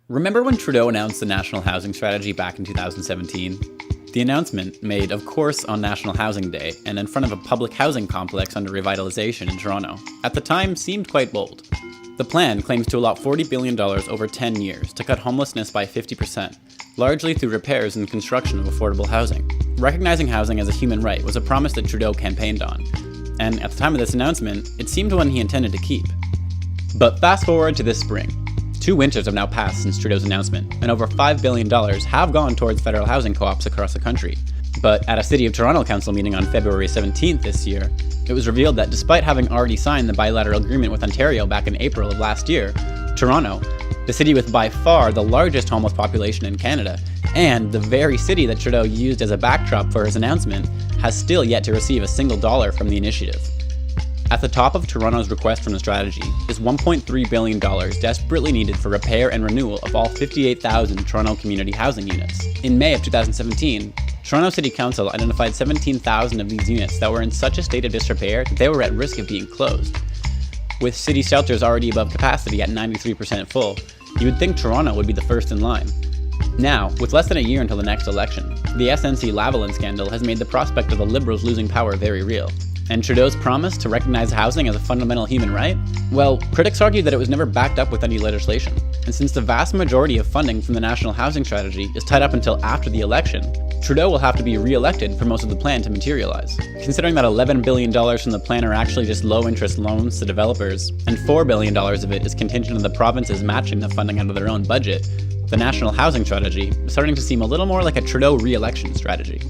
Remember when Trudeau announced the National Housing Strategy back in 2017? The announcement, made of course on National Housing Day and in front of a public housing complex under revitalization in Toronto, at the time seemed quite bold. The plan claims to allot $40 billion over 10 years to cut homelessness by 50%, largely through repairs and construction of affordable housing. Recognizing housing as a human right was a promise that Trudeau campaigned on, and at the time of this announcement, it seemed one he intended to keep. But fast forward to this spring. 2 winters have now passed since Trudeau's announcement, and over $5 billion have gone towards federal housing co-ops across the country. But at a City of Toronto Council meeting on February 17th this year, it was revealed that despite having already signed the bilateral agreement with Ontario back in April of last year, Toronto, the city with by far the largest homeless population in Canada, and the very city that Trudeau used as a backdrop for his announcement, has still yet to receive a single dollar from the initiative. At the top of Toronto's request from the strategy is $1.3 billion desperately needed for repair and renewal of all 58,000 Toronto community housing units. In May of 2017, Toronto City Council identified 17,000 of these units that were in such a state of disrepair that they were at risk of being closed. With city shelters already above capacity at 93% full, you would think Toronto would be the first in line. Now, with less than a year until the next election, the SNC-Lavalin scandal has made the prospect of the Liberals losing power very real. And Trudeau's promise to recognize housing as a fundamental human right? Well, critics argue that it was never backed up with any legislation. And since the vast majority of funding from the National Housing Strategy is tied up until after the election, Trudeau will have to be re-elected for most of the plan to materialize. Considering that $11 billion from the plan are actually just low-interest loans to developers, and $4 billion of it is contingent on the provinces matching the funding out of their own budget, the National Housing Strategy is starting to seem a little more like a Trudeau re-election strategy.